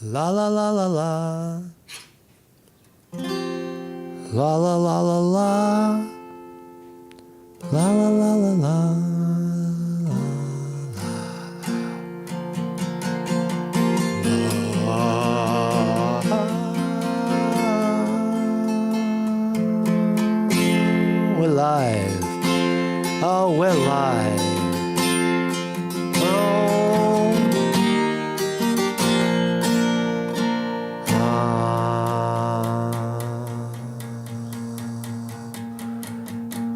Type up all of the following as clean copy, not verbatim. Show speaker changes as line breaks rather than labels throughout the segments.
La la la la la. La la la la la. La la la la la. We're live. Oh, we're live.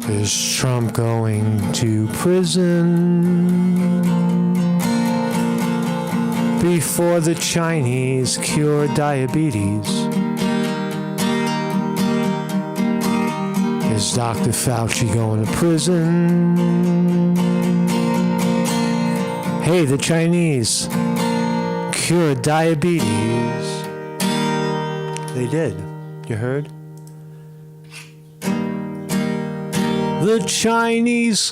Is Trump going to prison before the Chinese cure diabetes? Is Dr. Fauci going to prison? Hey, the Chinese cured diabetes. They did. You heard? The Chinese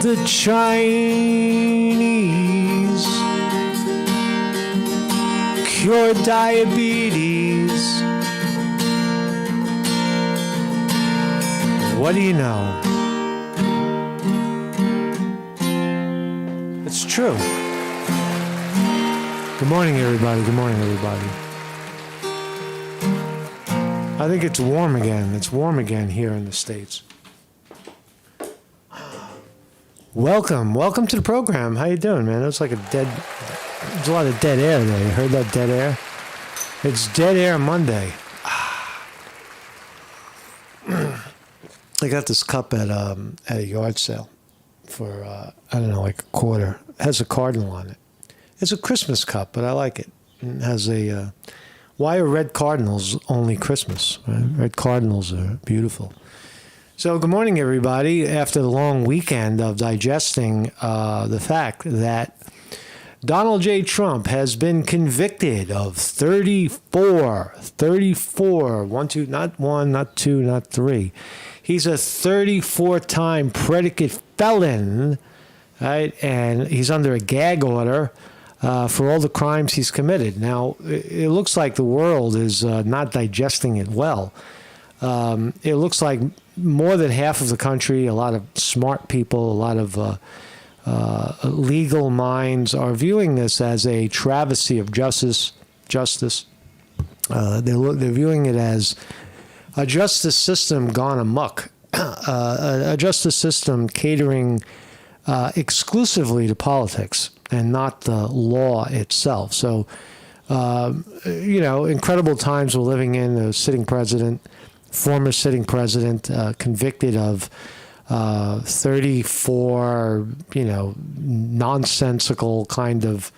the Chinese cure diabetes. What do you know? It's true. Good morning, everybody. Good morning, everybody. I think it's warm again. It's warm again here in the States. Welcome to the program. How you doing, man? There's like there's a lot of dead air there. You heard that dead air? It's Dead Air Monday. I got this cup at a yard sale for I don't know, like $1. It has a cardinal on it. It's a Christmas cup, but I like it. It has a why are red cardinals only Christmas? Right? Red cardinals are beautiful. So good morning, everybody. After the long weekend of digesting the fact that Donald J. Trump has been convicted of 34, not one, not two, not three. He's a 34-time predicate felon, right? And he's under a gag order for all the crimes he's committed. Now, it looks like the world is not digesting it well. It looks like more than half of the country, a lot of smart people, a lot of legal minds are viewing this as a travesty of justice. They're viewing it as a justice system gone amok, a justice system catering exclusively to politics and not the law itself. So, incredible times we're living in. The former sitting president, convicted of 34, nonsensical kind of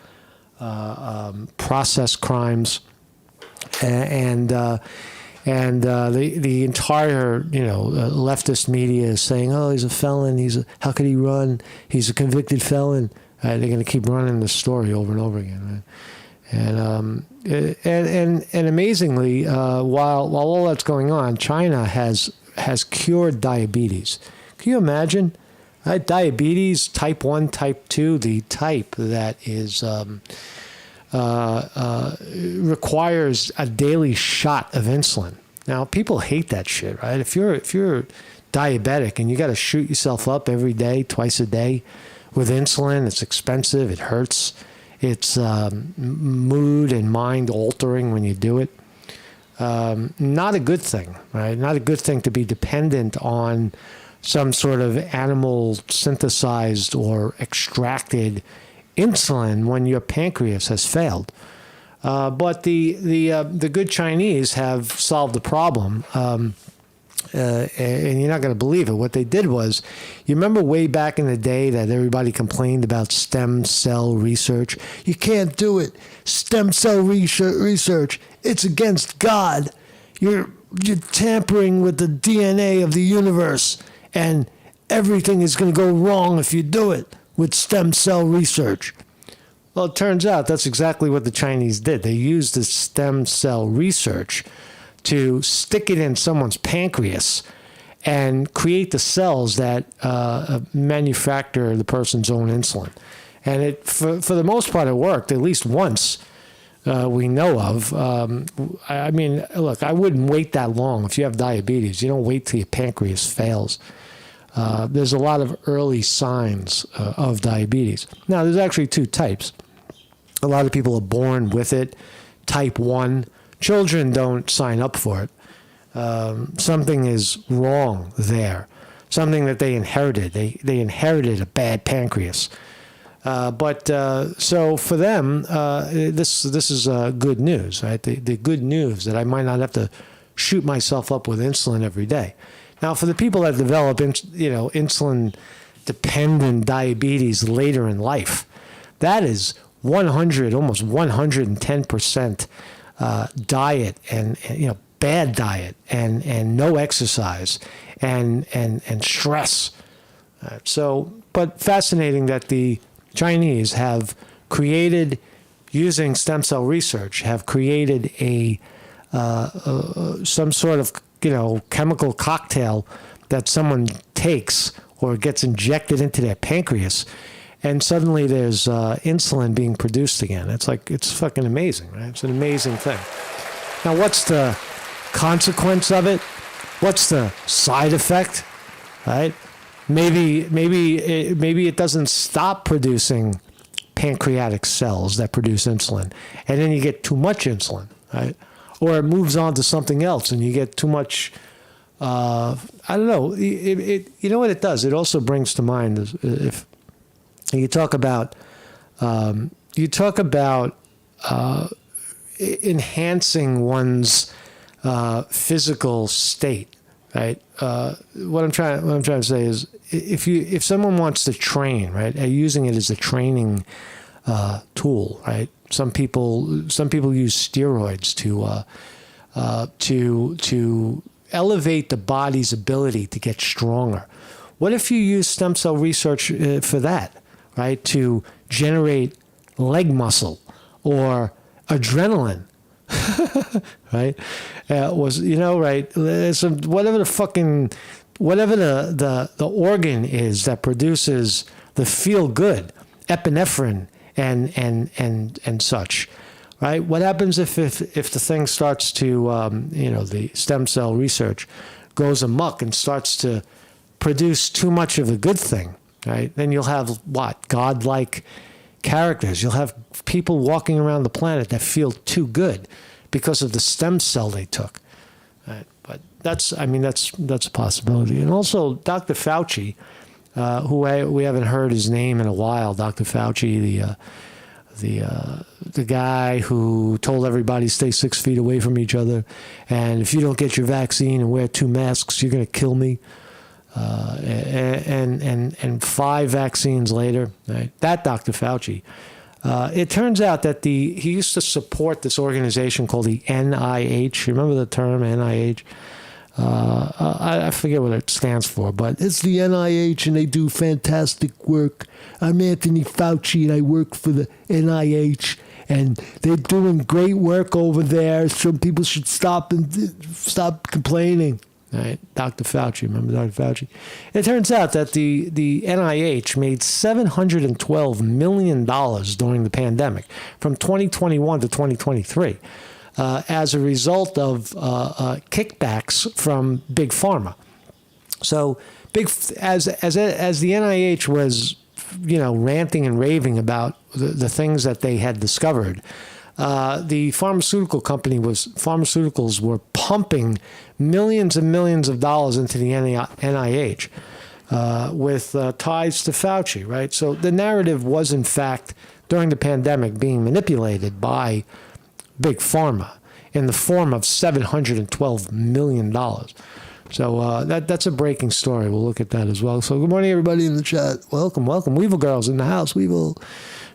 process crimes, and the entire leftist media is saying, oh, he's a felon. How could he run? He's a convicted felon. They're going to keep running this story over and over again, right? And amazingly, while all that's going on, China has cured diabetes. Can you imagine? Diabetes, type 1, type 2, the type that is requires a daily shot of insulin. Now, people hate that shit, right? If you're diabetic and you got to shoot yourself up every day, twice a day with insulin, it's expensive, it hurts, it's mood and mind altering when you do it. Not a good thing, right? Not a good thing to be dependent on some sort of animal synthesized or extracted insulin when your pancreas has failed. But the good Chinese have solved the problem. And you're not going to believe it. What they did was, you remember way back in the day that everybody complained about stem cell research? You can't do it. Stem cell research. It's against God. You're tampering with the DNA of the universe, and everything is going to go wrong if you do it with stem cell research. Well, it turns out that's exactly what the Chinese did. They used the stem cell research to stick it in someone's pancreas and create the cells that manufacture the person's own insulin. And it, for the most part, it worked, at least once we know of. I mean, look, I wouldn't wait that long. If you have diabetes, you don't wait till your pancreas fails. There's a lot of early signs of diabetes. Now, there's actually two types. A lot of people are born with it. Type 1. Children don't sign up for it. Something is wrong there. Something that they inherited. They inherited a bad pancreas. So for them, this is good news, right? The good news that I might not have to shoot myself up with insulin every day. Now, for the people that develop, insulin-dependent diabetes later in life, that is 100, almost 110% diet and bad diet and no exercise and stress. But fascinating that the Chinese have created, using stem cell research, have created some sort of chemical cocktail that someone takes or gets injected into their pancreas, and suddenly there's insulin being produced again. It's fucking amazing, right? It's an amazing thing. Now, what's the consequence of it? What's the side effect, right? Maybe it doesn't stop producing pancreatic cells that produce insulin, and then you get too much insulin, right? Or it moves on to something else, and you get too much. I don't know. You know what it does? It also brings to mind, if you talk about enhancing one's physical state, right? What I'm trying to say is, if someone wants to train, right, using it as a training tool, right? Some people use steroids to elevate the body's ability to get stronger. What if you use stem cell research for that, right? To generate leg muscle or adrenaline, right? Right? So whatever the organ is that produces the feel good, epinephrine and such, right? What happens if the thing starts to the stem cell research goes amok and starts to produce too much of a good thing, right? Then you'll have godlike characters. You'll have people walking around the planet that feel too good because of the stem cell they took, right? But that's a possibility. And also Dr. Fauci, who we haven't heard his name in a while, Dr. Fauci, the guy who told everybody stay 6 feet away from each other, and if you don't get your vaccine and wear 2 masks, you're going to kill me. And 5 vaccines later, right? That Dr. Fauci. It turns out that he used to support this organization called the NIH. Remember the term NIH? I forget what it stands for, but it's the NIH, and they do fantastic work. I'm Anthony Fauci, and I work for the NIH, and they're doing great work over there. So people should stop complaining. Right, Dr. Fauci, remember Dr. Fauci? It turns out that the NIH made $712 million during the pandemic from 2021 to 2023 as a result of kickbacks from Big Pharma. So as the NIH was, ranting and raving about the things that they had discovered, the pharmaceuticals were pumping millions and millions of dollars into the NIH with ties to Fauci, right? So the narrative was, in fact, during the pandemic, being manipulated by Big Pharma in the form of $712 million. So that's a breaking story. We'll look at that as well. So good morning, everybody in the chat. Welcome. Weevil Girl's in the house. Weevil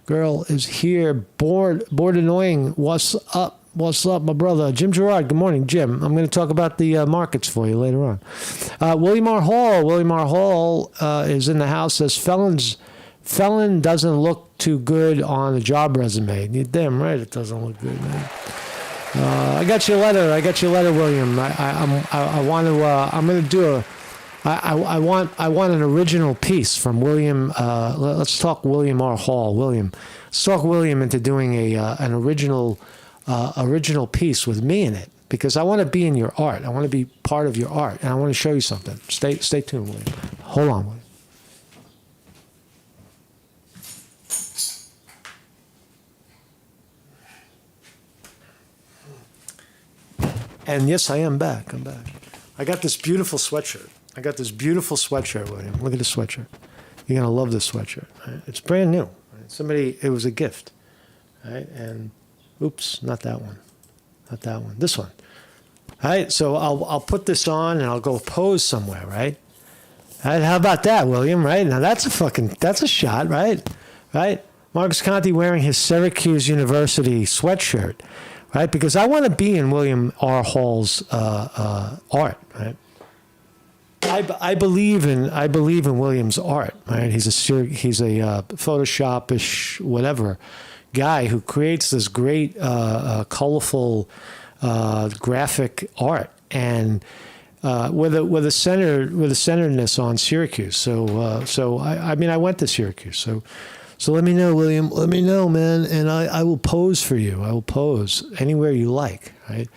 Girl is here. Bored annoying. What's up, my brother? Jim Gerard, good morning, Jim. I'm going to talk about the markets for you later on. William R. Hall is in the house, says Felon doesn't look too good on a job resume. You're damn right it doesn't look good, man. I got your letter, William. I'm going to I want an original piece from William. Let's talk William R. Hall. Let's talk William into doing an original piece with me in it, because I want to be in your art. I want to be part of your art, and I want to show you something. Stay tuned, William. Hold on, William. And yes, I am back. I'm back. I got this beautiful sweatshirt. William. Look at this sweatshirt. You're going to love this sweatshirt. Right? It's brand new. Right? It was a gift. Right? And, oops, not that one. This one. All right, so I'll put this on and I'll go pose somewhere, right? All right, how about that, William, right? Now that's a shot, right? Right? Marcus Conte wearing his Syracuse University sweatshirt. Right, because I want to be in William R. Hall's art. Right, I believe in William's art. Right, he's a Photoshopish whatever guy who creates this great colorful graphic art, and with a centeredness on Syracuse. So I mean I went to Syracuse. So let me know, William. Let me know, man, and I will pose for you. I will pose anywhere you like, right?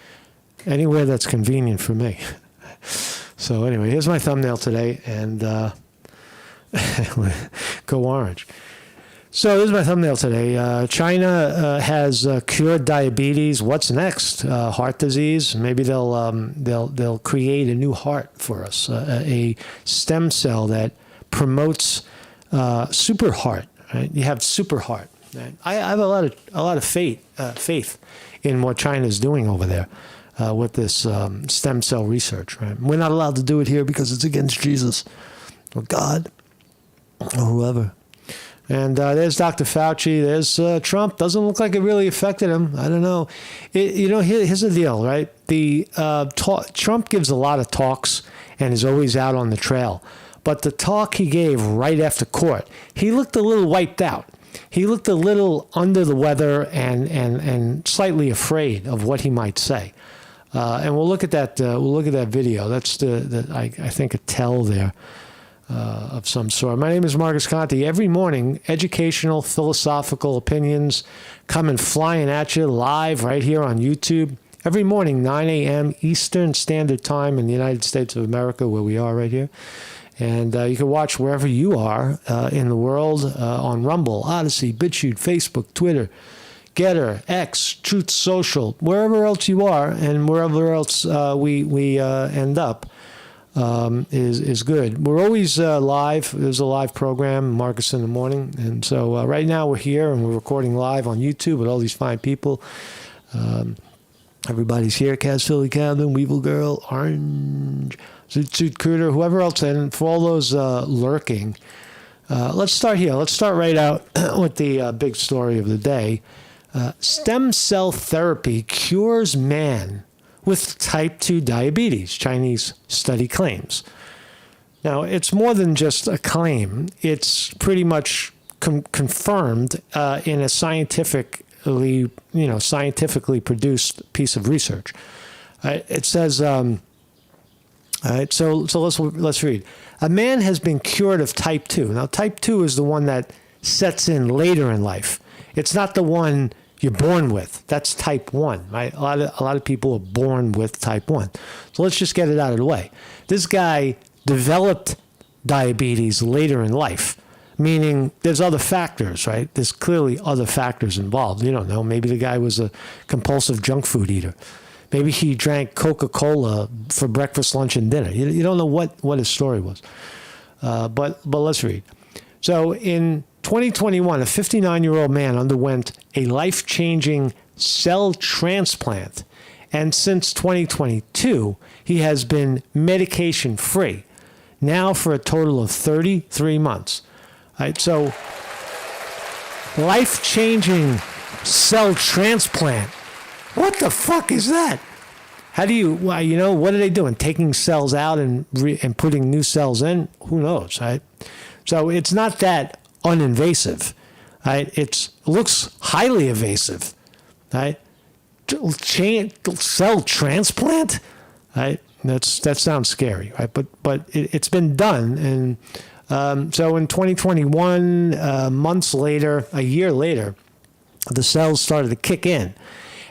Anywhere that's convenient for me. So anyway, here's my thumbnail today, and go orange. So this is my thumbnail today. China has cured diabetes. What's next? Heart disease. Maybe they'll create a new heart for us, a stem cell that promotes super heart. Right? You have super heart. Right? I have a lot of faith in what China is doing over there with this stem cell research. Right? We're not allowed to do it here because it's against Jesus or God or whoever. And there's Dr. Fauci. There's Trump. Doesn't look like it really affected him. I don't know. Here's the deal, right? Trump gives a lot of talks and is always out on the trail. But the talk he gave right after court, he looked a little wiped out. He looked a little under the weather and slightly afraid of what he might say. And we'll look at that. We'll look at that video. That's I think a tell there of some sort. My name is Marcus Conte. Every morning, educational, philosophical opinions coming flying at you live right here on YouTube. Every morning, 9 a.m. Eastern Standard Time in the United States of America, where we are right here. And you can watch wherever you are in the world on Rumble, Odyssey, BitChute, Facebook, Twitter, Getter, X, Truth Social, wherever else you are, and wherever else we end up is good. We're always live. There's a live program, Marcus in the Morning. And so right now we're here and we're recording live on YouTube with all these fine people. Everybody's here. Kaz, Philly, Cabin, Weevil Girl, Orange, Zoot Cooter, whoever else. And for all those lurking, let's start here. Let's start right out with the big story of the day. Stem cell therapy cures man with type 2 diabetes, Chinese study claims. Now, it's more than just a claim. It's pretty much confirmed in a scientifically produced piece of research. It says, all right, so let's read. A man has been cured of type 2. Now, type 2 is the one that sets in later in life. It's not the one you're born with. That's type 1, right? A lot of people are born with type 1. So let's just get it out of the way. This guy developed diabetes later in life, meaning there's other factors, right? There's clearly other factors involved. You don't know. Maybe the guy was a compulsive junk food eater. Maybe he drank Coca-Cola for breakfast, lunch, and dinner. You don't know what his story was. But let's read. So in 2021, a 59-year-old man underwent a life-changing cell transplant. And since 2022, he has been medication-free, now for a total of 33 months. All right, so life-changing cell transplant. What the fuck is that? How do you, what are they doing? Taking cells out and putting new cells in? Who knows, right? So it's not that uninvasive, right? It looks highly invasive, right? Cell transplant, right? That sounds scary, right? But it's been done, and so in 2021, months later, a year later, the cells started to kick in.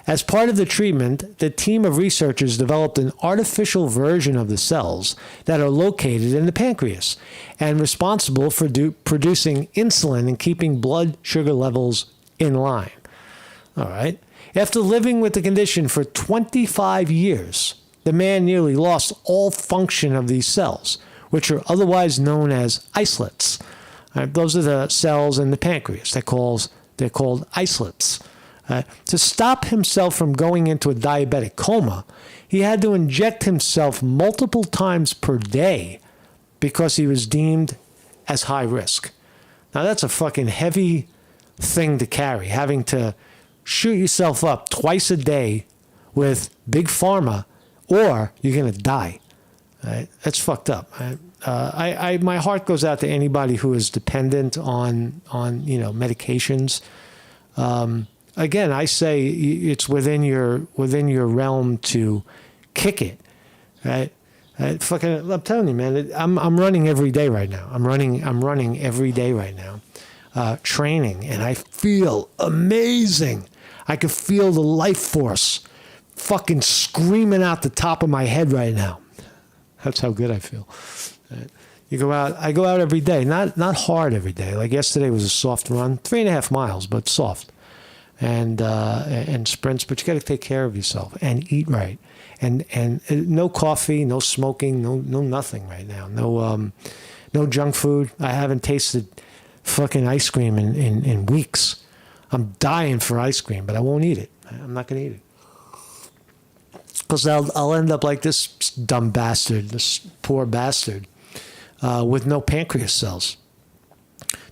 As part of the treatment, the team of researchers developed an artificial version of the cells that are located in the pancreas and responsible for producing insulin and keeping blood sugar levels in line. All right. After living with the condition for 25 years, the man nearly lost all function of these cells, which are otherwise known as islets. All right, those are the cells in the pancreas. They're called islets. To stop himself from going into a diabetic coma, he had to inject himself multiple times per day because he was deemed as high risk. Now, that's a fucking heavy thing to carry, having to shoot yourself up twice a day with big pharma, or you're going to die. Right? That's fucked up. Right? My heart goes out to anybody who is dependent on medications. Again, I say it's within your realm to kick it, right? I'm telling you, man. I'm running every day right now. I'm running every day right now, training, and I feel amazing. I can feel the life force, fucking screaming out the top of my head right now. That's how good I feel. Right? You go out. I go out every day, not hard every day. Like yesterday was a soft run, 3.5 miles, but soft. And sprints, but you got to take care of yourself and eat right, and no coffee, no smoking, no nothing right now, no junk food. I haven't tasted fucking ice cream in weeks. I'm dying for ice cream, but I won't eat it. I'm not gonna eat it because I'll end up like this dumb bastard, this poor bastard, with no pancreas cells.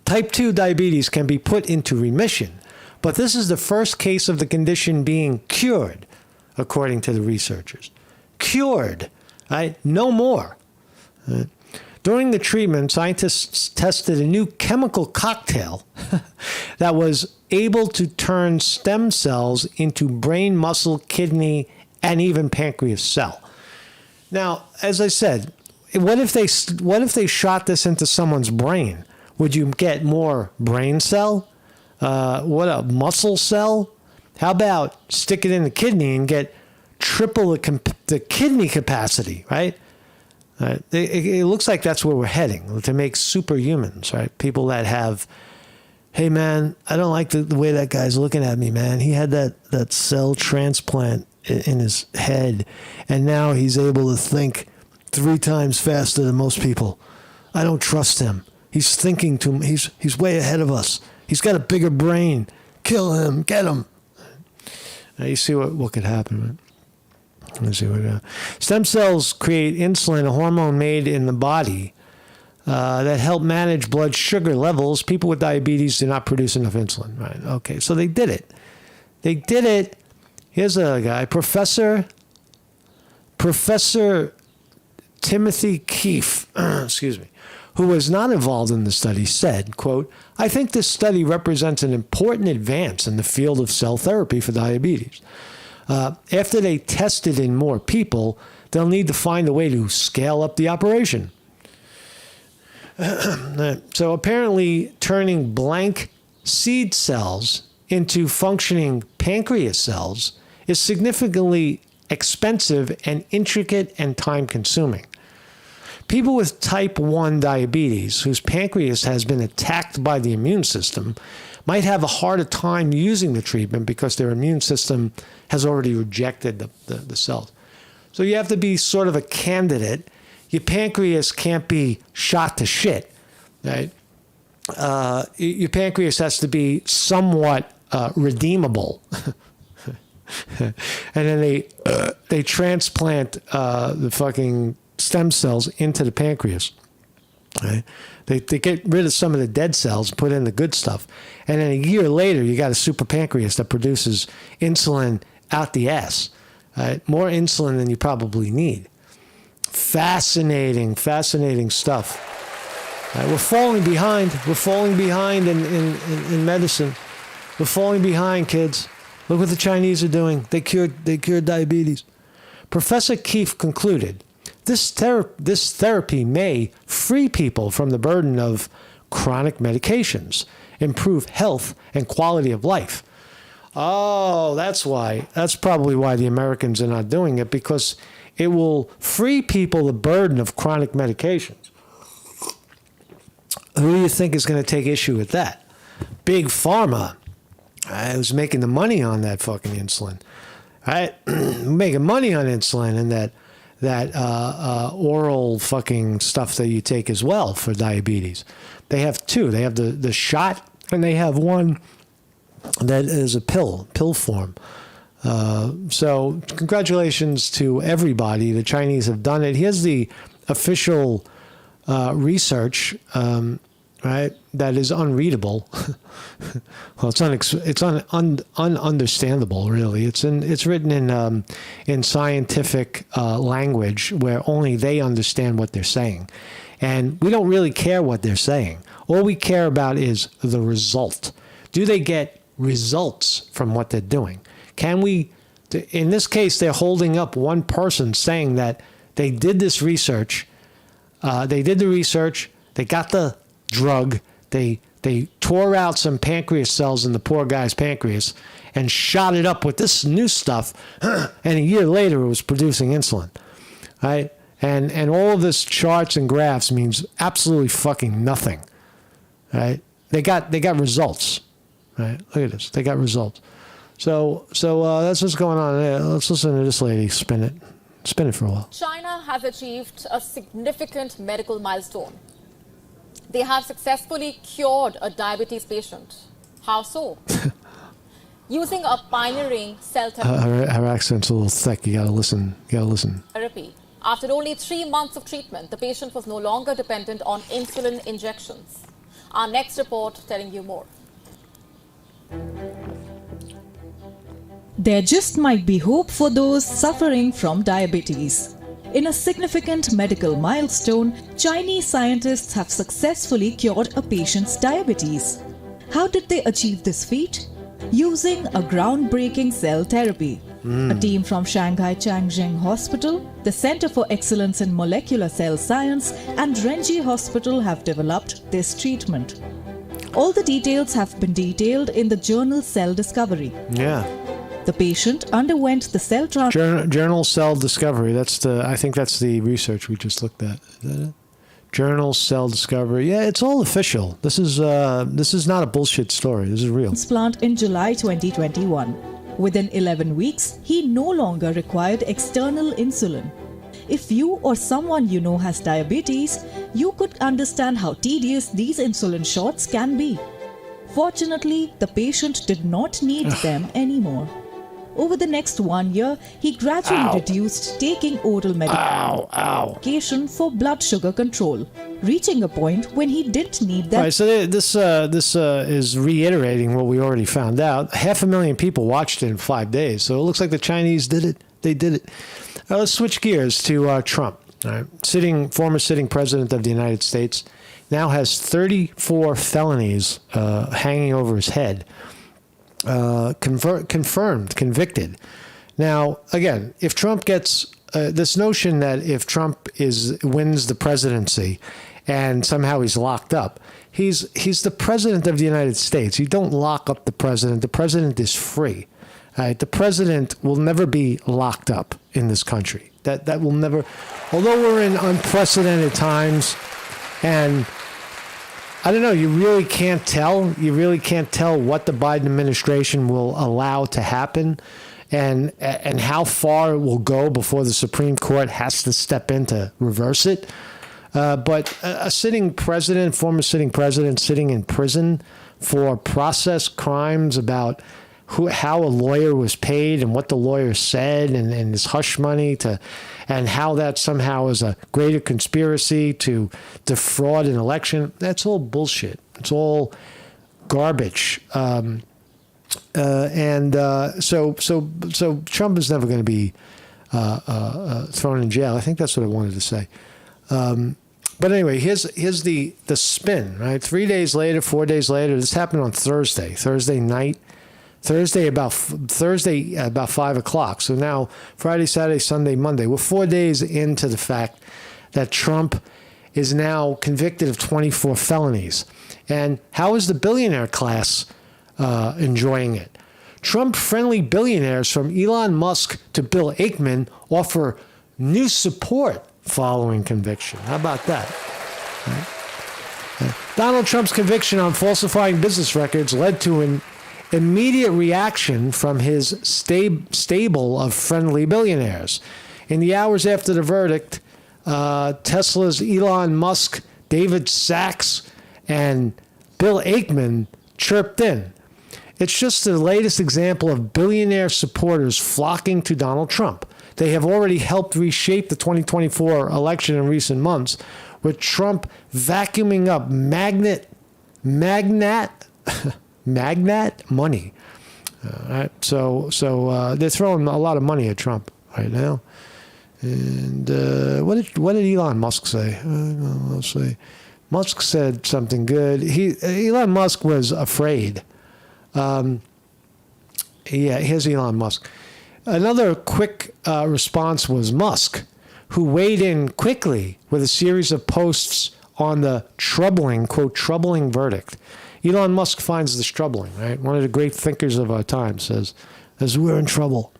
Type 2 diabetes can be put into remission. But this is the first case of the condition being cured, according to the researchers. Cured, right? No more. Right? During the treatment, scientists tested a new chemical cocktail that was able to turn stem cells into brain, muscle, kidney, and even pancreas cell. Now, as I said, what if they shot this into someone's brain? Would you get more brain cell? What a muscle cell? How about stick it in the kidney and get triple the kidney capacity, right? It looks like that's where we're heading, to make superhumans, right? People that have, hey man, I don't like the way that guy's looking at me, man. He had that cell transplant in his head, and now he's able to think 3 times faster than most people. I don't trust him. He's thinking too much. He's way ahead of us. He's got a bigger brain. Kill him. Get him. Now you see what could happen, right? Let's see what stem cells create insulin, a hormone made in the body that help manage blood sugar levels. People with diabetes do not produce enough insulin, right? Okay, so they did it. They did it. Here's a guy, Professor Timothy Keefe, excuse me, who was not involved in the study, said, quote, I think this study represents an important advance in the field of cell therapy for diabetes. After they test it in more people, they'll need to find a way to scale up the operation. So apparently turning blank seed cells into functioning pancreas cells is significantly expensive and intricate and time-consuming. People with type 1 diabetes, whose pancreas has been attacked by the immune system, might have a harder time using the treatment because their immune system has already rejected the cells. So you have to be sort of a candidate. Your pancreas can't be shot to shit, right? Your pancreas has to be somewhat redeemable. And then they transplant the fucking stem cells into the pancreas. Right? They get rid of some of the dead cells, put in the good stuff, and then a year later you got a super pancreas that produces insulin out the ass. Right? More insulin than you probably need. Fascinating stuff. Right? We're falling behind. We're falling behind in medicine. We're falling behind, kids. Look what the Chinese are doing. They cured diabetes. Professor Keefe concluded, This therapy may free people from the burden of chronic medications, improve health and quality of life. Oh, that's why. That's probably why the Americans are not doing it, because it will free people the burden of chronic medications. Who do you think is going to take issue with that? Big Pharma. I was making the money on that fucking insulin. Right? Making money on insulin and that oral fucking stuff that you take as well for diabetes. They have two. They have the shot, and they have one that is a pill form. So congratulations to everybody. The Chinese have done it. Here's the official research, right? That is unreadable. Well, it's ununderstandable, really. It's written in scientific language where only they understand what they're saying, and we don't really care what they're saying. All we care about is the result. Do they get results from what they're doing? Can we? In this case, they're holding up one person saying that they did this research. They did the research. They got the drug. They tore out some pancreas cells in the poor guy's pancreas and shot it up with this new stuff. And a year later, it was producing insulin. Right? And all of this charts and graphs means absolutely fucking nothing. Right? They got results. Right? Look at this. They got results. So that's what's going on there. Let's listen to this lady spin it. Spin it for a while.
China has achieved a significant medical milestone. They have successfully cured a diabetes patient. How so? Using a pioneering cell therapy.
Her accent's a little thick. You gotta listen.
Therapy. After only 3 months of treatment, the patient was no longer dependent on insulin injections. Our next report telling you more.
There just might be hope for those suffering from diabetes. In a significant medical milestone, Chinese scientists have successfully cured a patient's diabetes. How did they achieve this feat? Using a groundbreaking cell therapy. A team from Shanghai Changzheng Hospital, the Center for Excellence in Molecular Cell Science, and Renji Hospital have developed this treatment. All the details have been detailed in the journal Cell Discovery.
Yeah.
The patient underwent the cell transplant.
Journal Cell Discovery. I think that's the research we just looked at. Is that it? Journal Cell Discovery. Yeah, it's all official. This is not a bullshit story. This is real.
Transplant in July 2021. Within 11 weeks, he no longer required external insulin. If you or someone you know has diabetes, you could understand how tedious these insulin shots can be. Fortunately, the patient did not need them anymore. Over the next 1 year, he gradually reduced taking oral medication for blood sugar control, reaching a point when he didn't need that.
All right, so this is reiterating what we already found out. 500,000 people watched it in 5 days, so it looks like the Chinese did it. They did it. Let's switch gears to Trump. All right. Former sitting president of the United States now has 34 felonies hanging over his head. Convicted. Now, again, if Trump gets this notion that if Trump wins the presidency and somehow he's locked up, he's the president of the United States. You don't lock up the president. The president is free. The president will never be locked up in this country. That will never. Although we're in unprecedented times, and I don't know. You really can't tell. You really can't tell what the Biden administration will allow to happen, and how far it will go before the Supreme Court has to step in to reverse it. But a sitting president, former sitting president, sitting in prison for process crimes about how a lawyer was paid and what the lawyer said and his hush money and how that somehow is a greater conspiracy to defraud an election. That's all bullshit. It's all garbage. So Trump is never going to be thrown in jail. I think that's what I wanted to say. But anyway, here's the spin, right? 3 days later, 4 days later, this happened on Thursday night. Thursday about 5 o'clock. So now Friday, Saturday, Sunday, Monday. We're 4 days into the fact that Trump is now convicted of 24 felonies. And how is the billionaire class enjoying it? Trump-friendly billionaires from Elon Musk to Bill Ackman offer new support following conviction. How about that? Donald Trump's conviction on falsifying business records led to an immediate reaction from his stable of friendly billionaires. In the hours after the verdict, Tesla's Elon Musk, David Sachs, and Bill Ackman chirped in. It's just the latest example of billionaire supporters flocking to Donald Trump. They have already helped reshape the 2024 election in recent months, with Trump vacuuming up magnate money. Right? So they're throwing a lot of money at Trump right now. And what did Elon Musk say? I'll say Musk said something good. Elon Musk was afraid. Here's Elon Musk. Another quick response was Musk, who weighed in quickly with a series of posts on the quote, troubling verdict. Elon Musk finds this troubling, right? One of the great thinkers of our time says we're in trouble.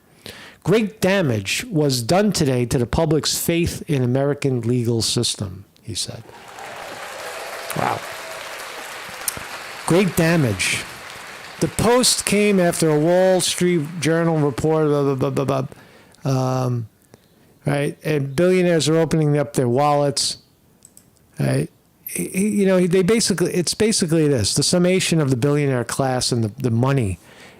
Great damage was done today to the public's faith in American legal system, he said. Wow. Great damage. The post came after a Wall Street Journal report, right? And billionaires are opening up their wallets, right? It's basically this. The summation of the billionaire class and the money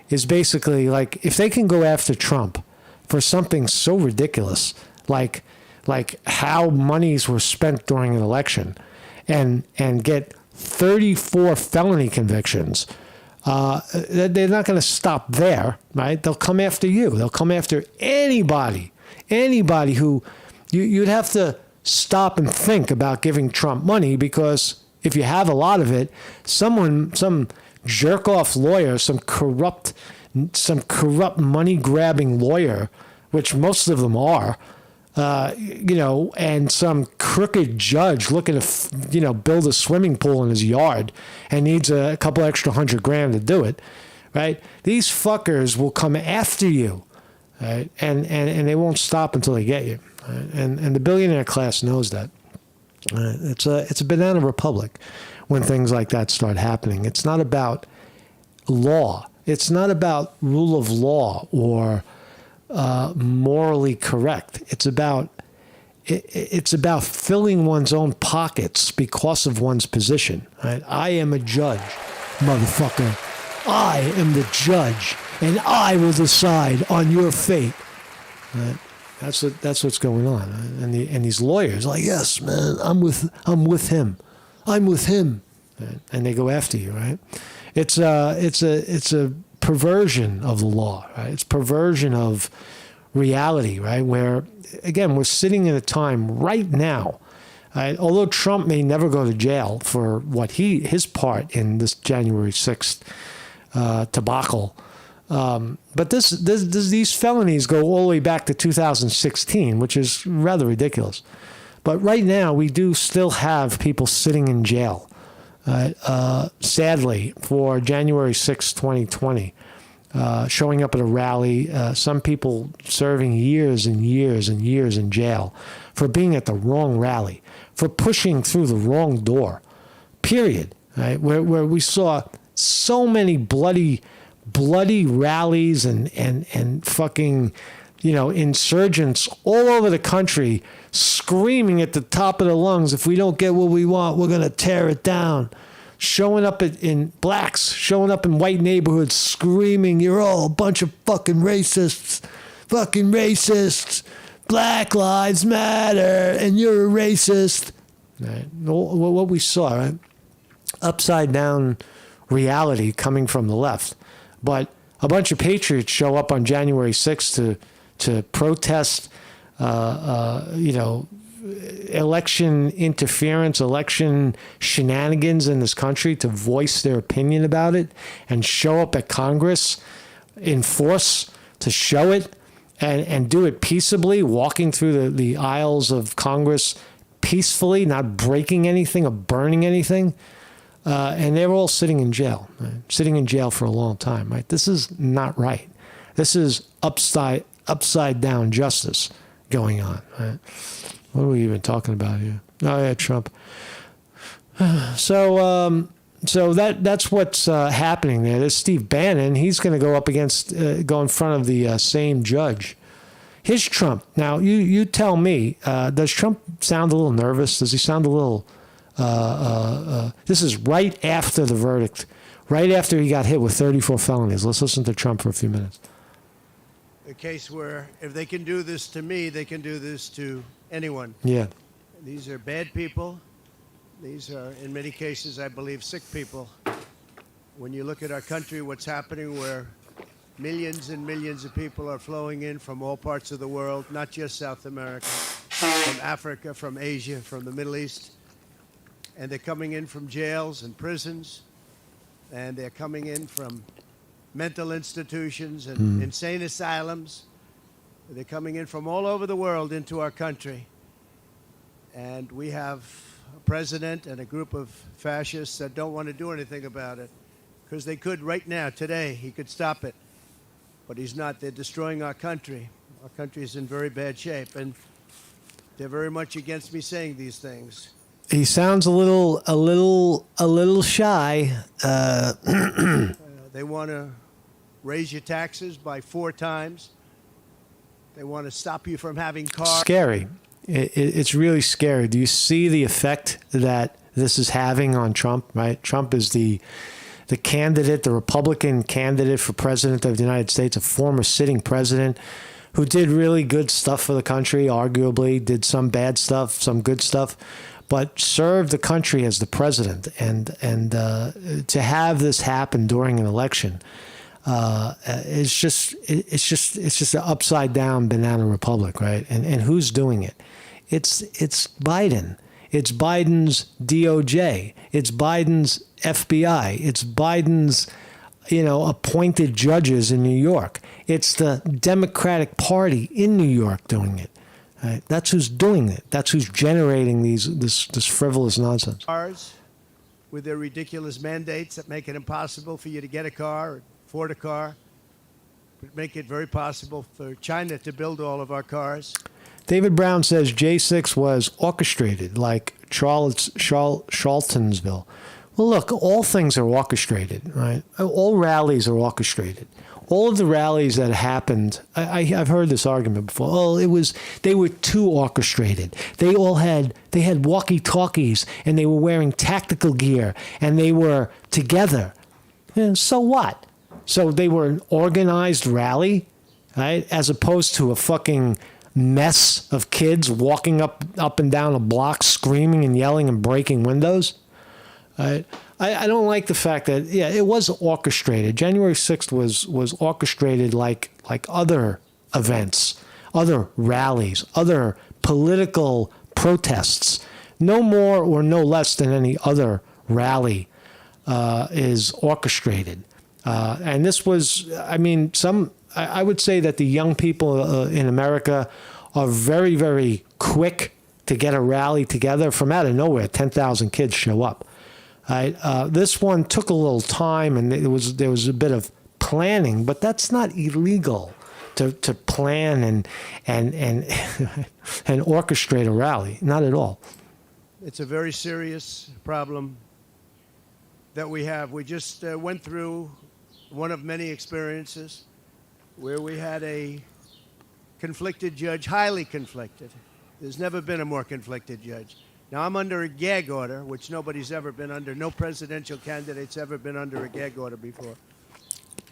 is basically like, if they can go after Trump for something so ridiculous, like how monies were spent during an election, and get 34 felony convictions, they're not going to stop there, right? They'll come after you. They'll come after anybody who you'd have to stop and think about giving Trump money, because if you have a lot of it, some jerk-off lawyer, some corrupt money-grabbing lawyer, which most of them are, and some crooked judge looking to, build a swimming pool in his yard and needs a couple extra $100,000 to do it, right? These fuckers will come after you, right? And they won't stop until they get you. Right? And the billionaire class knows that. It's a banana republic when things like that start happening. It's not about law. It's not about rule of law or morally correct. It's about filling one's own pockets because of one's position. Right? I am a judge, motherfucker. I am the judge, and I will decide on your fate. Right? That's what's going on. Right? And these lawyers are like, yes, man, I'm with him. Right? And they go after you. Right? It's a perversion of the law, right? It's perversion of reality, right? Where, again, we're sitting in a time right now, right? Although Trump may never go to jail for what his part in this January 6th debacle, but these felonies go all the way back to 2016, which is rather ridiculous. But right now, we do still have people sitting in jail. Sadly, for January 6, 2020, showing up at a rally, some people serving years and years and years in jail for being at the wrong rally, for pushing through the wrong door, period. Right? Where we saw so many bloody rallies and fucking, insurgents all over the country screaming at the top of their lungs, if we don't get what we want, we're going to tear it down. Showing up in blacks, showing up in white neighborhoods, screaming, you're all a bunch of fucking racists. Black lives matter, and you're a racist. Right? What we saw, right? Upside down reality coming from the left. But a bunch of patriots show up on January 6th to protest, election interference, election shenanigans in this country, to voice their opinion about it and show up at Congress enforce, to show it, and do it peaceably, walking through the aisles of Congress peacefully, not breaking anything or burning anything. And they're all sitting in jail, right? Sitting in jail for a long time, right? This is not right. This is upside down justice going on, right? What are we even talking about here? Oh yeah, Trump. So that's what's happening there. There's Steve Bannon. He's going to go up against, go in front of the same judge. Here's Trump. Now, you tell me, does Trump sound a little nervous? Does he sound a little, this is right after the verdict, right after he got hit with 34 felonies. Let's listen to Trump for a few minutes.
A case where if they can do this to me, they can do this to anyone.
Yeah.
These are bad people. These are, in many cases, I believe, sick people. When you look at our country, what's happening where millions and millions of people are flowing in from all parts of the world, not just South America, from Africa, from Asia, from the Middle East. And they're coming in from jails and prisons. And they're coming in from mental institutions and insane asylums. They're coming in from all over the world into our country. And we have a president and a group of fascists that don't want to do anything about it. Because they could right now, today, he could stop it. But he's not. They're destroying our country. Our country is in very bad shape. And they're very much against me saying these things.
He sounds a little shy.
They want to raise your taxes by 4 times. They want to stop you from having cars.
Scary. It's really scary. Do you see the effect that this is having on Trump, right? Trump is the candidate, the Republican candidate for president of the United States, a former sitting president who did really good stuff for the country, arguably, did some bad stuff, some good stuff, but served the country as the president. And to have this happen during an election, it's just an upside down banana republic, right? And who's doing it? It's Biden. It's Biden's DOJ. It's Biden's FBI. It's Biden's, appointed judges in New York. It's the Democratic Party in New York doing it. Right? That's who's doing it. That's who's generating this frivolous nonsense.
Cars with their ridiculous mandates that make it impossible for you to get a car or afford a car, but make it very possible for China to build all of our cars.
David Brown says J6 was orchestrated like Charlottesville. Well, look, all things are orchestrated, right? All rallies are orchestrated. All of the rallies that happened, I've heard this argument before. Oh, they were too orchestrated. They had walkie-talkies and they were wearing tactical gear and they were together. And so what? So they were an organized rally, right? As opposed to a fucking mess of kids walking up and down a block, screaming and yelling and breaking windows. Right? I don't like the fact that, it was orchestrated. January 6th was orchestrated like other events, other rallies, other political protests. No more or no less than any other rally is orchestrated. And this was, I would say that the young people in America are very, very quick to get a rally together. From out of nowhere, 10,000 kids show up. Right? This one took a little time, and there was a bit of planning, but that's not illegal to plan and and orchestrate a rally. Not at all.
It's a very serious problem that we have. We just went through one of many experiences where we had a conflicted judge, highly conflicted. There's never been a more conflicted judge. Now, I'm under a gag order, which nobody's ever been under. No presidential candidate's ever been under a gag order before.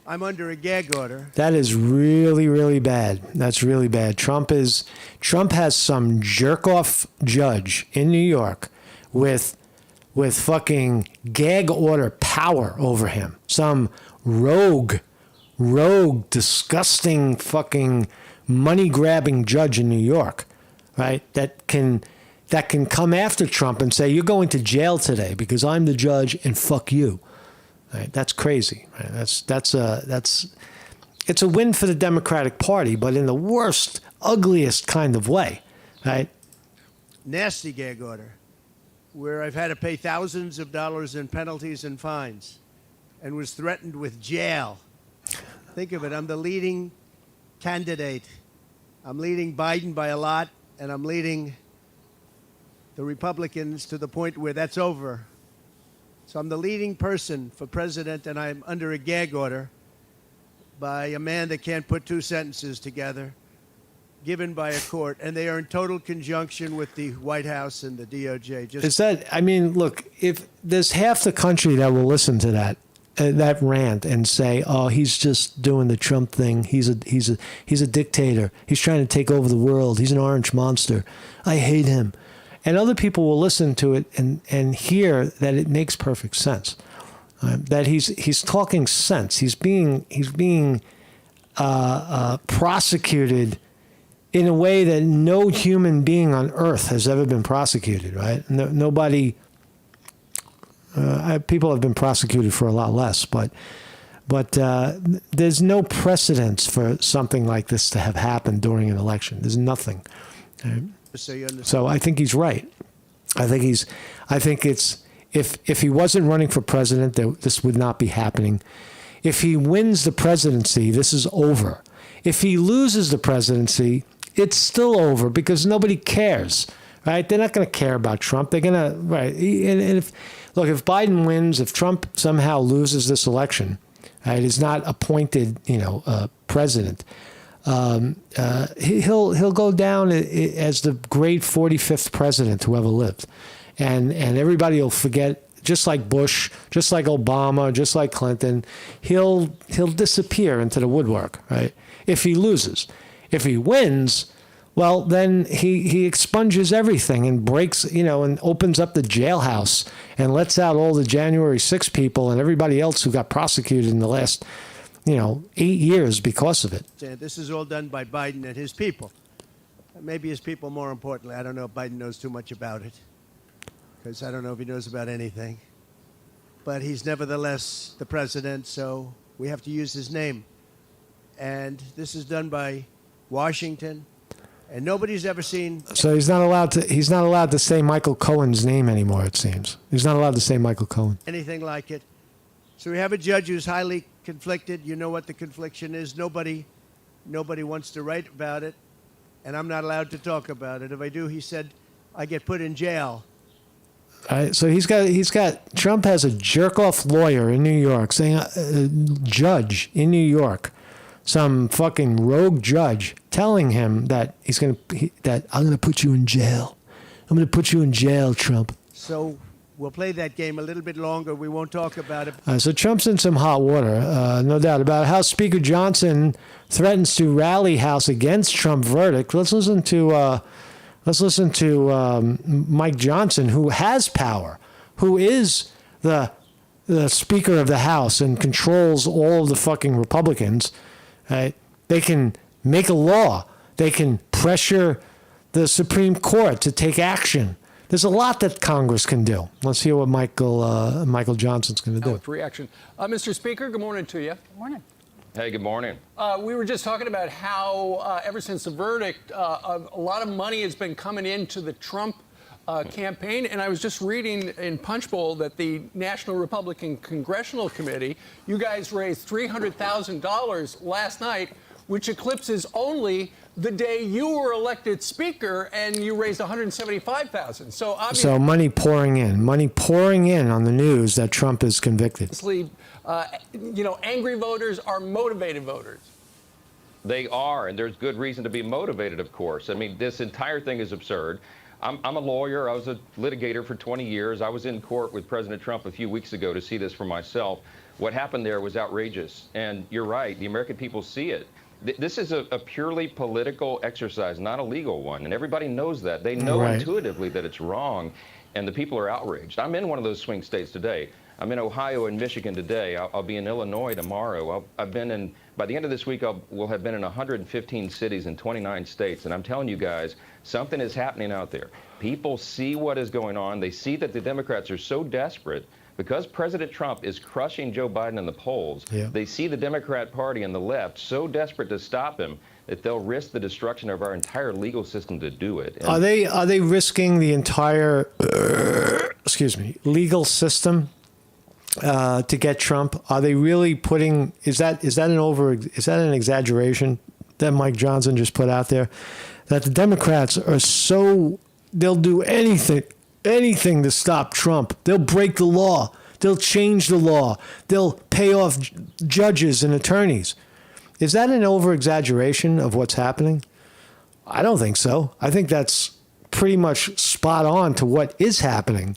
I'm under a gag order.
That is really, really bad. That's really bad. Trump has some jerk-off judge in New York with fucking gag order power over him. Some rogue, disgusting fucking money-grabbing judge in New York, right? That can come after Trump and say, you're going to jail today because I'm the judge and fuck you. Right? That's crazy. Right? it's a win for the Democratic Party, but in the worst, ugliest kind of way, right?
Nasty gag order, where I've had to pay thousands of dollars in penalties and fines and was threatened with jail. Think of it. I'm the leading candidate. I'm leading Biden by a lot, and I'm leading the Republicans to the point where that's over. So I'm the leading person for president, and I'm under a gag order by a man that can't put two sentences together, given by a court, and they are in total conjunction with the White House and the DOJ.
Is that, I mean, look, if there's half the country that will listen to that rant and say, "Oh, he's just doing the Trump thing. He's a dictator. He's trying to take over the world. He's an orange monster. I hate him." And other people will listen to it and hear that it makes perfect sense. That he's talking sense. He's being prosecuted in a way that no human being on earth has ever been prosecuted. Right? Nobody. People have been prosecuted for a lot less, but there's no precedence for something like this to have happened during an election. There's nothing. So I think he's right. I think it's if he wasn't running for president, this would not be happening. If he wins the presidency, this is over. If he loses the presidency, it's still over because nobody cares. Right? They're not going to care about Trump. They're going to and if Biden wins, if Trump somehow loses this election, right, is not appointed, president, he'll go down as the great 45th president who ever lived, and everybody will forget. Just like Bush, just like Obama, just like Clinton, he'll disappear into the woodwork. Right? If he loses, if he wins. Well, then he expunges everything and breaks, and opens up the jailhouse and lets out all the January 6 people and everybody else who got prosecuted in the last, 8 years because of it.
This is all done by Biden and his people. Maybe his people more importantly. I don't know if Biden knows too much about it, because I don't know if he knows about anything. But he's nevertheless the president, so we have to use his name. And this is done by Washington. And nobody's ever seen. So
he's not allowed to say Michael Cohen's name anymore, it seems. He's not allowed to say Michael Cohen.
Anything like it. So we have a judge who's highly conflicted. You know what the confliction is. Nobody wants to write about it. And I'm not allowed to talk about it. If I do, he said, I get put in jail.
All right, so Trump has a jerk-off lawyer in New York saying, a judge in New York, some fucking rogue judge telling him that I'm going to put you in jail. I'm going to put you in jail, Trump.
So we'll play that game a little bit longer. We won't talk about it.
So Trump's in some hot water, no doubt about it. How Speaker Johnson threatens to rally House against Trump verdict. Let's listen to Mike Johnson, who has power, who is the Speaker of the House and controls all of the fucking Republicans. Right? They can make a law. They can pressure the Supreme Court to take action. There's a lot that Congress can do. Let's hear what Michael Johnson's going to do.
Reaction. Mr. Speaker, good morning to you.
Good morning.
Hey, good morning.
We were just talking about how ever since the verdict, a lot of money has been coming into the Trump campaign. And I was just reading in Punchbowl that the National Republican Congressional Committee, you guys raised $300,000 last night, which eclipses only the day you were elected Speaker, and you raised $175,000. So obviously,
money pouring in on the news that Trump is convicted.
Angry voters are motivated voters.
They are, and there's good reason to be motivated, of course. I mean, this entire thing is absurd. I'm a lawyer. I was a litigator for 20 years. I was in court with President Trump a few weeks ago to see this for myself. What happened there was outrageous. And you're right, the American people see it. This is a purely political exercise, not a legal one. And everybody knows that. They know intuitively that it's wrong, and the people are outraged. I'm in one of those swing states today. I'm in Ohio and Michigan today. I'll be in Illinois tomorrow. I've been in, by the end of this week, we'll have been in 115 cities in 29 states. And I'm telling you guys, something is happening out there. People see what is going on. They see that the Democrats are so desperate Because President Trump is crushing Joe Biden in the polls, they see the Democrat Party and the left so desperate to stop him that they'll risk the destruction of our entire legal system to do it. And
Are they risking the entire legal system to get Trump? Are they really putting? Is that an exaggeration that Mike Johnson just put out there? That the Democrats are so they'll do anything to stop Trump. They'll break the law. They'll change the law. They'll pay off judges and attorneys. Is that an over-exaggeration of what's happening? I don't think so. I think that's pretty much spot on to what is happening.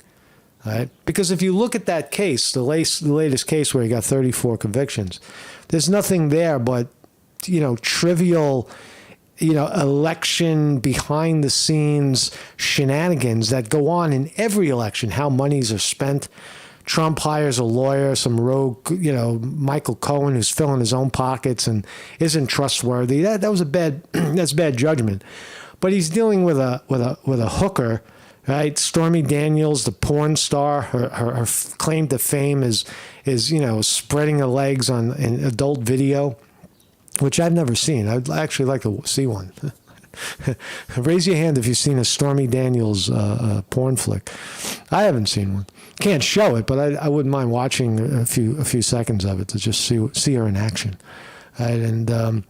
Right? Because if you look at that case, the latest case where he got 34 convictions, there's nothing there but, trivial, election behind the scenes shenanigans that go on in every election, how monies are spent. Trump hires a lawyer, some rogue, Michael Cohen, who's filling his own pockets and isn't trustworthy. That was that's bad judgment. But he's dealing with a hooker, right? Stormy Daniels, the porn star. Her claim to fame is spreading her legs on an adult video, which I've never seen. I'd actually like to see one. Raise your hand if you've seen a Stormy Daniels porn flick. I haven't seen one. Can't show it, but I wouldn't mind watching a few seconds of it to just see her in action. Right? And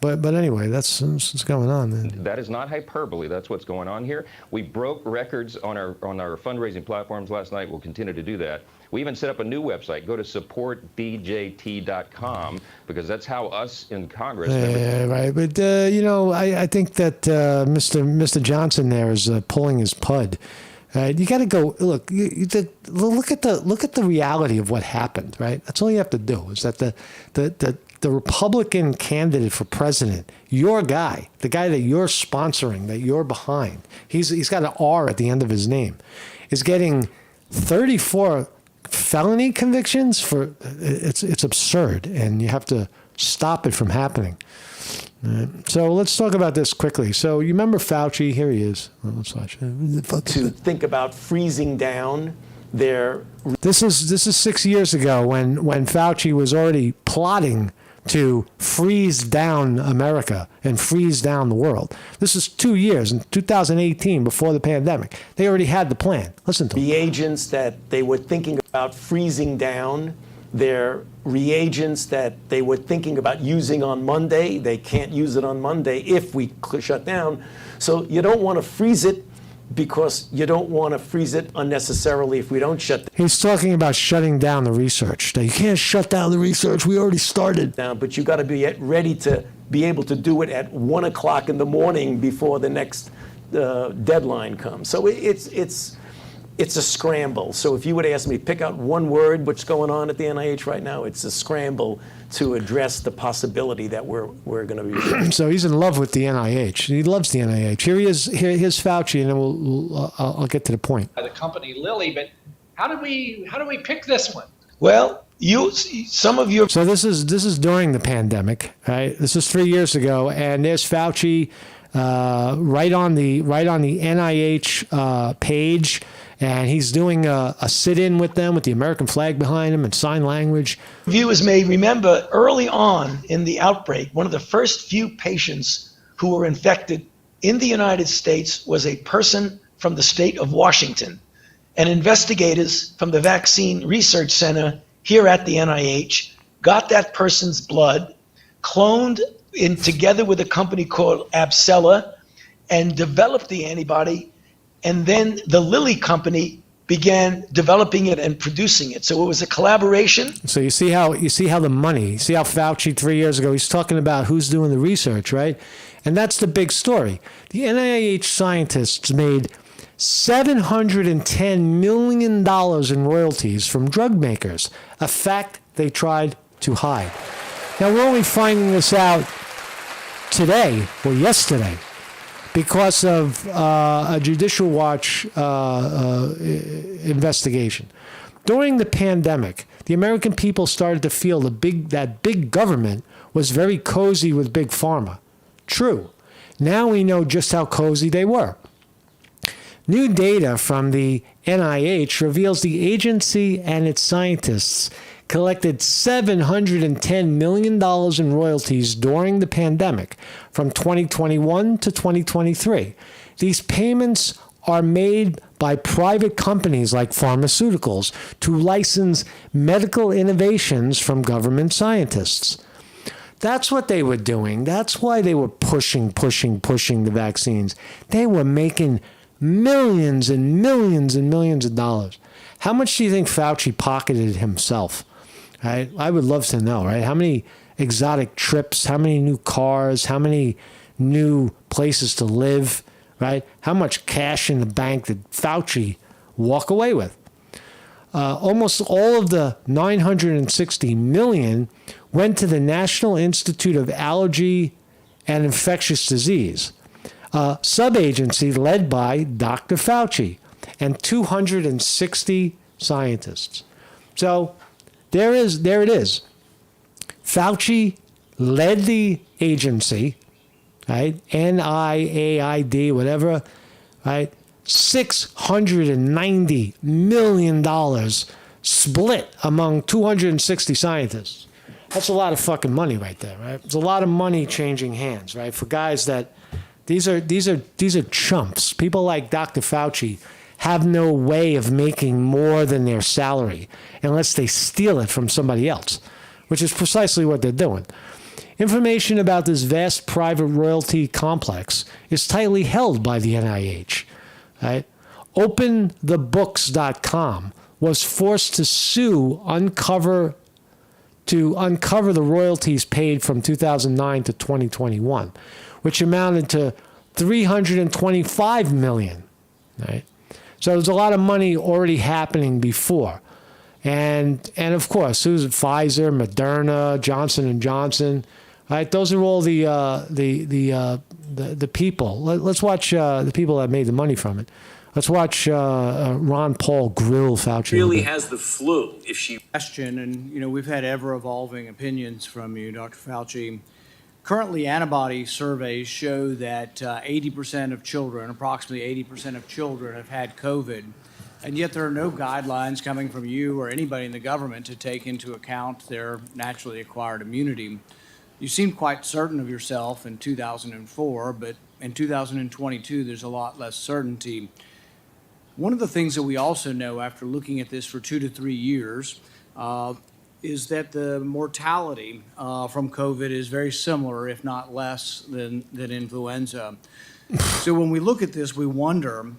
but anyway, that's what's going on.
That is not hyperbole. That's what's going on here. We broke records on our fundraising platforms last night. We'll continue to do that. We even set up a new website. Go to supportbjt.com because that's how us in Congress.
Right, but I think that Mr. Johnson there is pulling his pud. You got to go look. Look at the reality of what happened. Right, that's all you have to do. Is that the Republican candidate for president, your guy, the guy that you're sponsoring, that you're behind, he's got an R at the end of his name, is getting 34 felony convictions for it's absurd, and you have to stop it from happening. So let's talk about this quickly. So you remember Fauci? Here he is. Let's watch.
To think about freezing down their.
This is 6 years ago when Fauci was already plotting to freeze down America and freeze down the world. This is 2 years, in 2018, before the pandemic. They already had the plan. Listen to them.
Reagents that they were thinking about freezing down, their reagents that they were thinking about using on Monday. They can't use it on Monday if we shut down. So you don't want to freeze it because you don't want to freeze it unnecessarily if we don't shut down.
He's talking about shutting down the research. You can't shut down the research. We already started.
But you got to be ready to be able to do it at 1 o'clock in the morning before the next deadline comes. So it's a scramble. So if you would ask me, pick out one word, what's going on at the NIH right now, it's a scramble to address the possibility that we're going to be.
So he's in love with the NIH. He loves the NIH. Here he is. Here's Fauci, and then I'll get to the point.
The company Lilly, but how do we pick this one?
Well, some of your.
So this is during the pandemic, right? This is 3 years ago, and there's Fauci right on the NIH page. And he's doing a sit-in with them with the American flag behind him and sign language.
Viewers may remember early on in the outbreak, one of the first few patients who were infected in the United States was a person from the state of Washington. And investigators from the Vaccine Research Center here at the NIH got that person's blood, cloned in together with a company called Abcella, and developed the antibody. And then the Lilly company began developing it and producing it. So it was a collaboration.
So you see how Fauci 3 years ago, he's talking about who's doing the research, right? And that's the big story. The NIH scientists made $710 million in royalties from drug makers, a fact they tried to hide. Now we're only finding this out today or yesterday, because of a Judicial Watch investigation. During the pandemic, the American people started to feel that big government was very cozy with Big Pharma. True. Now we know just how cozy they were. New data from the NIH reveals the agency and its scientists collected $710 million in royalties during the pandemic from 2021 to 2023. These payments are made by private companies like pharmaceuticals to license medical innovations from government scientists. That's what they were doing. That's why they were pushing the vaccines. They were making millions and millions and millions of dollars. How much do you think Fauci pocketed himself? Right? I would love to know, right? How many exotic trips, how many new cars, how many new places to live, right? How much cash in the bank did Fauci walk away with? Almost all of the $960 million went to the National Institute of Allergy and Infectious Disease, a sub-agency led by Dr. Fauci and 260 scientists. So there it is. Fauci led the agency, right? NIAID, whatever, right? $690 million split among 260 scientists. That's a lot of fucking money right there, right? It's a lot of money changing hands, right? For guys that these are chumps. People like Dr. Fauci have no way of making more than their salary unless they steal it from somebody else, which is precisely what they're doing. Information about this vast private royalty complex is tightly held by the NIH. Right? OpenTheBooks.com was forced to sue uncover the royalties paid from 2009 to 2021, which amounted to $325 million. Right? So there's a lot of money already happening before. And of course, who's it? Pfizer, Moderna, Johnson & Johnson. Right? Those are all the people. Let's watch the people that made the money from it. Let's watch Ron Paul grill Fauci.
Really has the flu. If she
question, and we've had ever-evolving opinions from you, Dr. Fauci. Currently, antibody surveys show that 80% of children, approximately 80% of children, have had COVID, and yet there are no guidelines coming from you or anybody in the government to take into account their naturally acquired immunity. You seemed quite certain of yourself in 2004, but in 2022, there's a lot less certainty. One of the things that we also know after looking at this for 2 to 3 years is that the mortality from COVID is very similar, if not less, than influenza. So when we look at this, we wonder,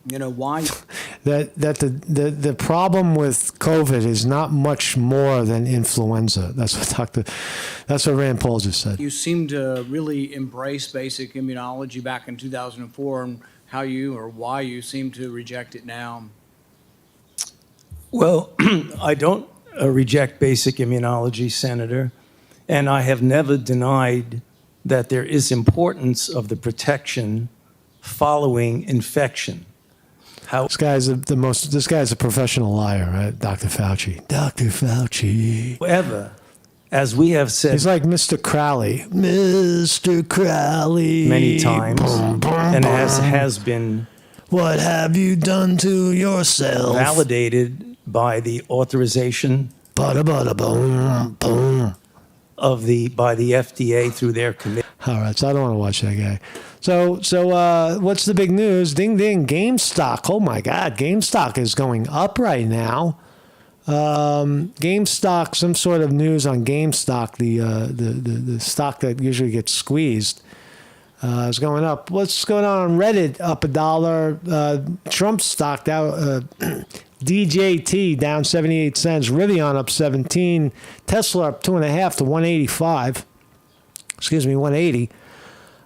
why
that the problem with COVID is not much more than influenza. That's what Rand Paul just said.
You seem to really embrace basic immunology back in 2004, and why you seem to reject it now.
Well, I don't reject basic immunology, Senator, and I have never denied that there is importance of the protection following infection.
This guy's a professional liar, right? Dr. Fauci. Dr. Fauci.
However, as we have said,
he's like Mr. Crowley. Mr. Crowley.
Many times, and has been.
What have you done to yourself?
Validated by the authorization by the FDA through their committee.
All right, so I don't want to watch that guy. So what's the big news? Ding ding, GameStop. Oh my God, GameStop is going up right now. GameStop, some sort of news on GameStop, the stock that usually gets squeezed, is going up. What's going on Reddit? Up $1. Trump stock down. DJT down 78 cents. Rivian up 17. Tesla up 2.5 to 185. Excuse me, 180.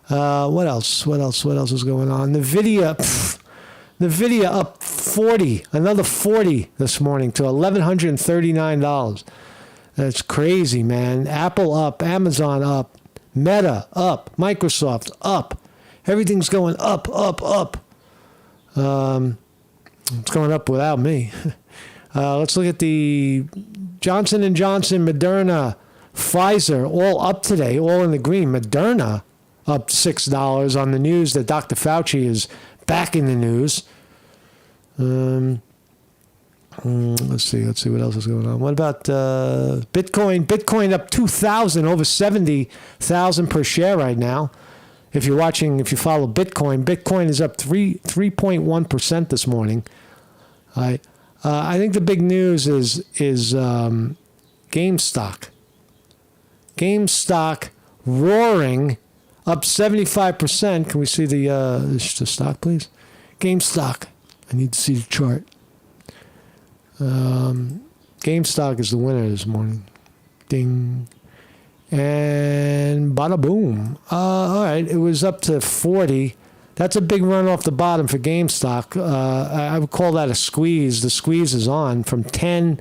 What else? What else is going on? NVIDIA up 40, another 40 this morning to $1,139. That's crazy, man. Apple up, Amazon up, Meta up, Microsoft up. Everything's going up. It's going up without me. Let's look at the Johnson & Johnson, Moderna, Pfizer, all up today, all in the green. Moderna up $6 on the news that Dr. Fauci is back in the news. Let's see what else is going on. What about Bitcoin? Bitcoin up 2,000, over 70,000 per share right now. If you follow Bitcoin is up 3.1% this morning. I think the big news is GameStop. GameStop roaring up 75%. Can we see the stock, please? GameStop. I need to see the chart. GameStop is the winner this morning. Ding. And bada boom. All right, it was up to 40. That's a big run off the bottom for GameStop. I would call that a squeeze. The squeeze is on. From 10,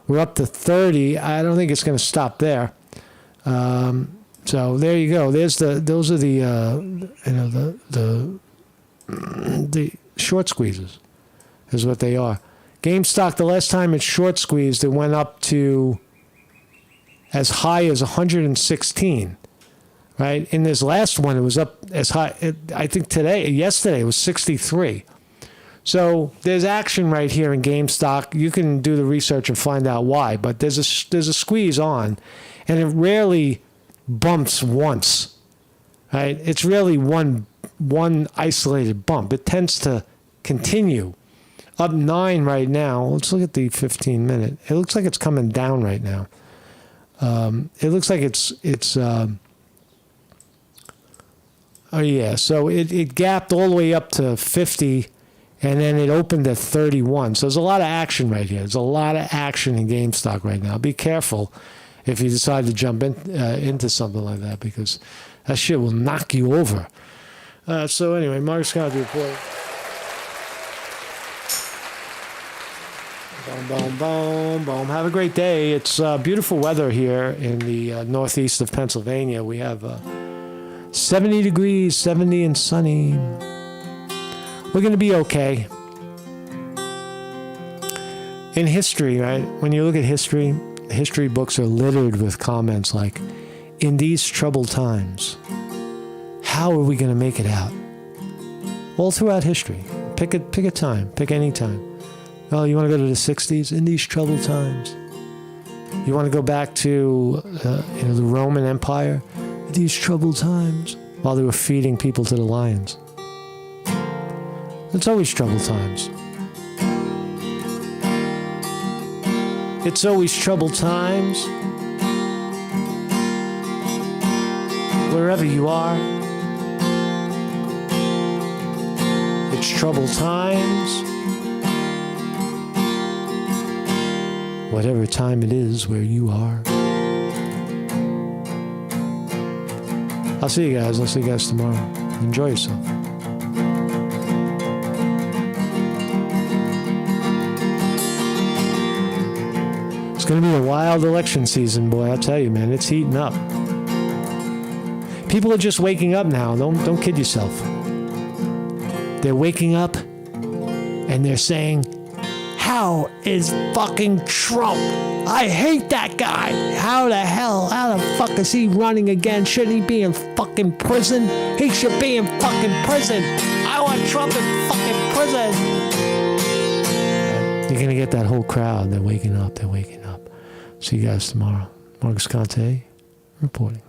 we're up to 30. I don't think it's going to stop there. So there you go. Those are the short squeezes is what they are. GameStop, the last time it short squeezed, it went up to as high as 116, right? In this last one, it was up as high, I think yesterday, it was 63. So there's action right here in GameStop. You can do the research and find out why, but there's a squeeze on, and it rarely bumps once, right? It's really one isolated bump. It tends to continue. Up 9 right now. Let's look at the 15-minute. It looks like it's coming down right now. It looks like it's oh yeah, so it gapped all the way up to 50, and then it opened at 31. So there's a lot of action right here. There's a lot of action in GameStop right now. Be careful if you decide to jump into something like that, because that shit will knock you over. So anyway, Mark Scott report. Boom, boom, boom, boom. Have a great day. It's beautiful weather here in the northeast of Pennsylvania. We have 70 degrees, 70 and sunny. We're going to be okay. In history, right? When you look at history books are littered with comments like, in these troubled times, how are we going to make it out? All throughout history. Pick a time. Pick any time. Oh, you want to go to the 60s? In these troubled times. You want to go back to the Roman Empire? In these troubled times. While they were feeding people to the lions. It's always troubled times. It's always troubled times. Wherever you are. It's troubled times. Whatever time it is where you are. I'll see you guys. I'll see you guys tomorrow. Enjoy yourself. It's going to be a wild election season, boy. I'll tell you, man. It's heating up. People are just waking up now. Don't kid yourself. They're waking up and they're saying, how is fucking Trump? I hate that guy. How the fuck is he running again? Shouldn't he be in fucking prison? He should be in fucking prison. I want Trump in fucking prison. You're going to get that whole crowd. They're waking up. See you guys tomorrow. Marcus Conte reporting.